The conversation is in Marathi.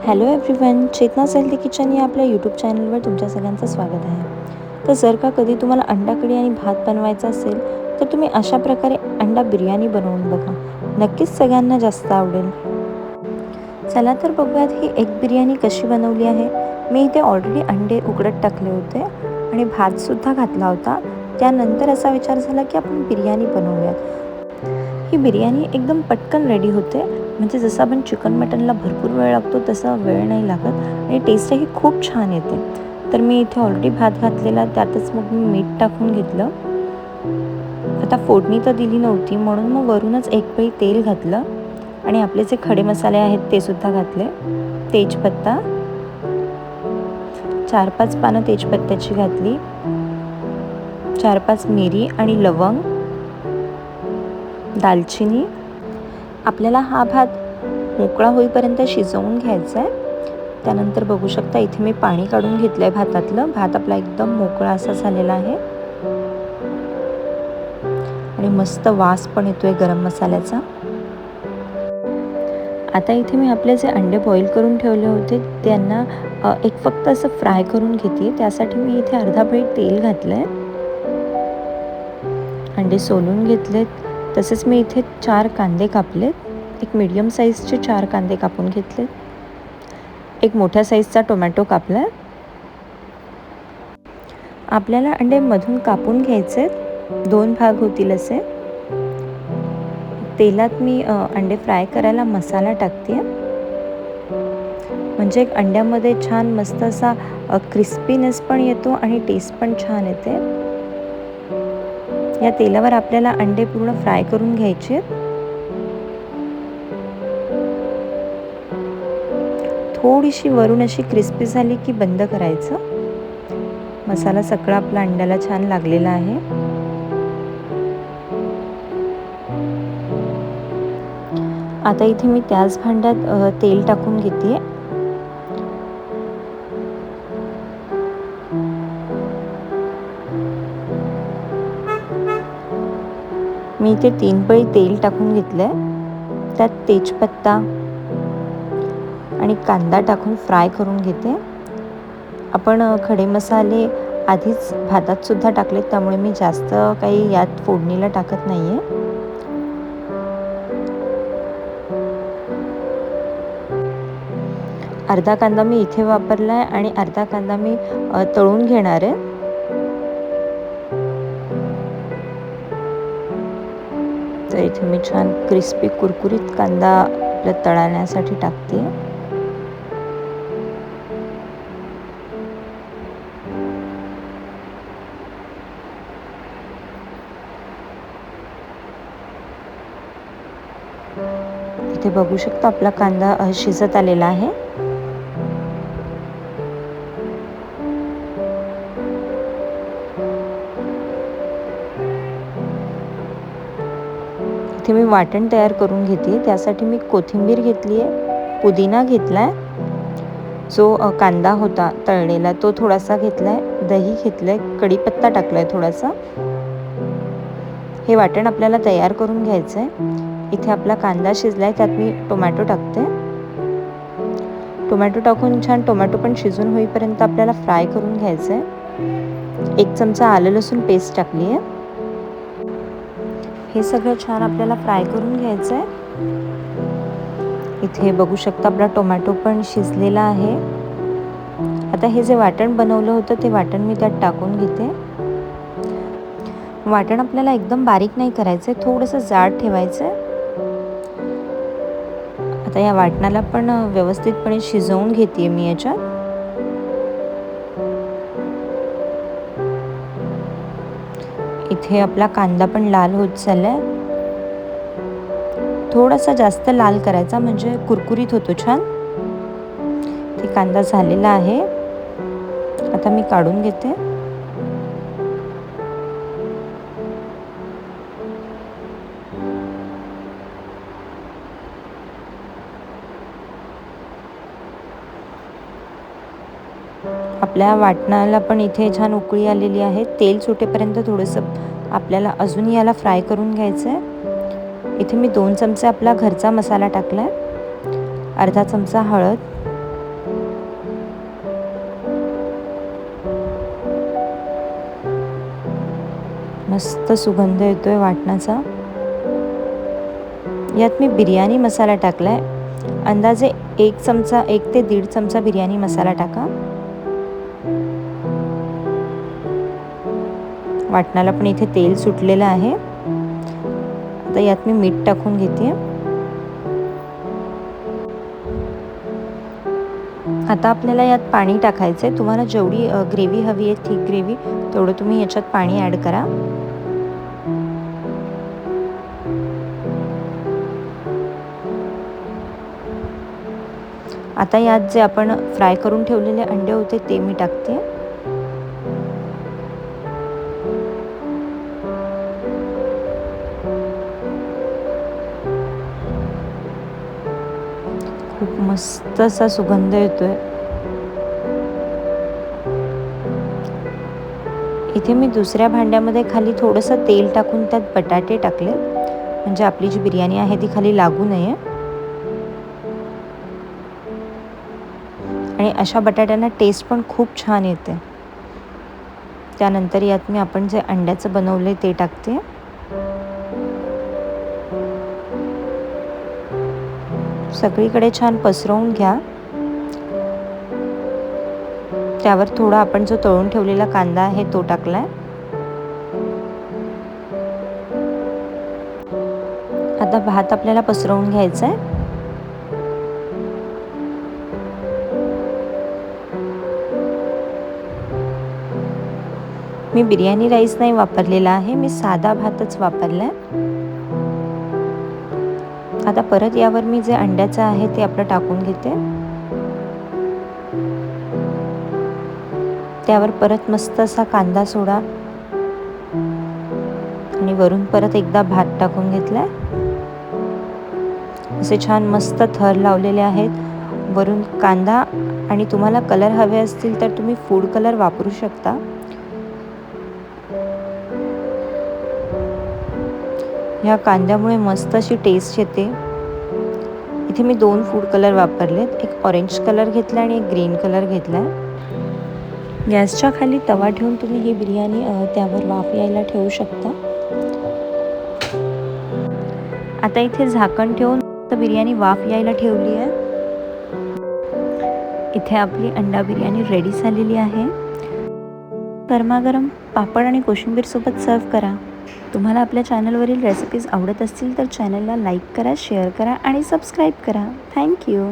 हॅलो एव्हरीवन, चेतना हेल्दी किचन या आपल्या यूट्यूब चॅनलवर तुमच्या सगळ्यांचं स्वागत आहे. तर जर का कधी तुम्हाला अंडा कढी आणि भात बनवायचा असेल तर तुम्ही अशा प्रकारे अंडा बिर्याणी बनवून बघा. नक्कीच सगळ्यांना जास्त आवडेल. चला तर बघूयात ही एग बिर्याणी कशी बनवली आहे. मी इथे ऑलरेडी अंडे उकडत टाकले होते आणि भातसुद्धा घातला होता. त्यानंतर असा विचार झाला की आपण बिर्याणी बनवूयात. ही बिर्याणी एकदम पटकन रेडी होते. म्हणजे जसं आपण चिकन मटनला भरपूर वेळ लागतो तसा वेळ नाही लागत आणि टेस्टही खूप छान येते. तर मी इथे ऑलरेडी भात घातलेला, त्यातच मग मी मीठ टाकून घेतलं. आता फोडणी तर दिली नव्हती म्हणून मग वरूनच एक पळी तेल घातलं आणि आपले जे खडे मसाले आहेत ते सुद्धा घातले. तेजपत्ता, 4-5 पानं तेजपत्त्याची घातली, 4-5 मिरी आणि लवंग, दालचिनी. आपल्याला हा भात मोकळा होईपर्यंत शिजवून घ्यायचा आहे. त्यानंतर बघू शकता इथे मी पाणी काढून घेतलं आहे भातातलं. भात आपला एकदम मोकळा असा झालेला आहे आणि मस्त वास पण येतो आहे गरम मसाल्याचा. आता इथे मी आपले जे अंडे बॉईल करून ठेवले होते त्यांना एक फक्त असं फ्राय करून घेते. त्यासाठी मी इथे अर्धा पळी तेल घातलं आहे. अंडे सोलून घेतलेत. तसेच मी इथे 4 कांदे कापलेत. एक मीडियम साईजचे 4 कांदे कापून घेतलेत. एक मोठ्या साईजचा टोमॅटो कापला आहे. आपल्याला अंडे मधून कापून घ्यायचे, 2 भाग होतील असे. तेलात मी अंडे फ्राय करायला मसाला टाकते, म्हणजे एक अंड्यामध्ये छान मस्त असा क्रिस्पीनेस पण येतो आणि टेस्ट पण छान येते. या तेलावर आपल्याला अंडे पूर्ण फ्राय करून घ्यायचे. थोडीशी वरून अशी क्रिस्पी झाली की बंद करायचं. मसाला सगळा आपला अंड्याला छान लागलेला आहे. आता इथे मी त्याच भांड्यात तेल टाकून घेते. मी इथे 3 पळी तेल टाकून घेतलंय. त्यात तेजपत्ता आणि कांदा टाकून फ्राय करून घेते. आपण खडे मसाले आधीच भातात सुद्धा टाकलेत, त्यामुळे मी जास्त काही यात फोडणीला टाकत नाहीये. अर्धा कांदा मी इथे वापरलाय आणि अर्धा कांदा मी तळून घेणार आहे. तर इथे मी छान क्रिस्पी कुरकुरीत कांदा आपल्या तळण्यासाठी टाकते. इथे बघू शकता आपला कांदा शिजत आलेला आहे. इथे मी वाटण तयार करून घेते. त्यासाठी मी कोथिंबीर घेतली आहे, पुदिना घेतलाय, जो कांदा होता तळलेला तो थोडासा घेतलाय, दही घेतलंय, कढीपत्ता टाकलाय थोडासा. हे वाटण आपल्याला तयार करून घ्यायचं आहे. इथे आपला कांदा शिजलाय, त्यात मी टोमॅटो टाकते. टोमॅटो टाकून छान टोमॅटो पण शिजून होईपर्यंत आपल्याला फ्राय करून घ्यायचं आहे. 1 चमचा आलं लसूण पेस्ट टाकली आहे. हे सगळं छान आपल्याला फ्राय करून घ्यायचं आहे. इथे बघू शकता आपला टोमॅटो पण शिजलेला आहे. आता हे जे वाटण बनवलं होतं ते वाटण मी त्यात टाकून घेते. वाटण आपल्याला एकदम बारीक नाही करायचं आहे, थोडंसं जाड ठेवायचं आहे. आता या वाटणाला पण व्यवस्थितपणे शिजवून घेते मी याच्यात. इथे आपला कांदा पण लाल होत चाललाय. थोडासा जास्त लाल करायचा म्हणजे कुरकुरीत होतो छान. ते कांदा झालेला आहे. आता मी काढून घेते. आपल्या वाटणाला पण इथे छान उकळी आलेली आहे. तेल सुटेपर्यंत थोडंसं आपल्याला अजून याला फ्राय करून घ्यायचं आहे. इथे मी 2 चमचे आपला घरचा मसाला टाकला आहे, अर्धा चमचा हळद, मस्त सुगंध येतोय वाटणाचा. यात मी बिर्याणी मसाला टाकलाय. अंदाजे 1 चमचा 1 ते 1.5 चमचा बिर्याणी मसाला टाका. वाटणाला पण इथे तेल सुटलेलं आहे. आता यात मी मीठ टाकून घेते. आता आपल्याला यात पाणी टाकायचं आहे. तुम्हाला जेवढी ग्रेव्ही हवी आहे, थिक ग्रेव्ही, तेवढं तुम्ही याच्यात पाणी ॲड करा. आता यात जे आपण फ्राय करून ठेवलेले अंडे होते ते मी टाकते. खूप मस्त असा सुगंध येतोय. इथे मी दुसऱ्या भांड्यामध्ये खाली थोडंसं तेल टाकून त्यात बटाटे टाकले, म्हणजे आपली जी बिर्याणी आहे ती खाली लागू नये. आणि अशा बटाट्यांना टेस्ट पण खूप छान येते. त्यानंतर यात मी आपण जे अंड्याचं बनवले ते टाकते. सगळीकडे छान पसरवून घ्या. त्यावर थोडा आपण जो तळून ठेवलेला कांदा आहे तो टाकलाय. आता भात आपल्याला पसरवून घ्यायचा आहे. मी बिर्याणी राईस नाही वापरलेला आहे, मी साधा भातच वापरलाय. आता परत यावर मी जे अंड्याचं आहे ते आपलं टाकून घेते. त्यावर परत मस्त असा कांदा सोडा आणि वरून परत एकदा भात टाकून घेतलाय. असे छान मस्त थर लावलेले आहेत. वरून कांदा, आणि तुम्हाला कलर हवे असतील तर तुम्ही फूड कलर वापरू शकता. या कांद्यामुळे मस्त अशी टेस्ट येते. इथे मी 2 फूड कलर वापरलेत. एक ऑरेंज कलर घेतला आणि एक ग्रीन कलर घेतला. गॅसच्या खाली तवा ठेवून तुम्ही ही बिर्याणी त्यावर वाफ यायला ठेवू शकता. आता इथे झाकण ठेवून बिर्याणी वाफ यायला ठेवली आहे. इथे आपली अंडा बिर्याणी रेडी झालेली आहे. गरमागरम पापड आणि कोशिंबीर सोबत सर्व करा. तुम्हाला आपल्या चॅनलवरील रेसिपीज आवडत असतील तर चॅनलला लाईक करा, शेअर करा आणि सबस्क्राईब करा. थँक्यू.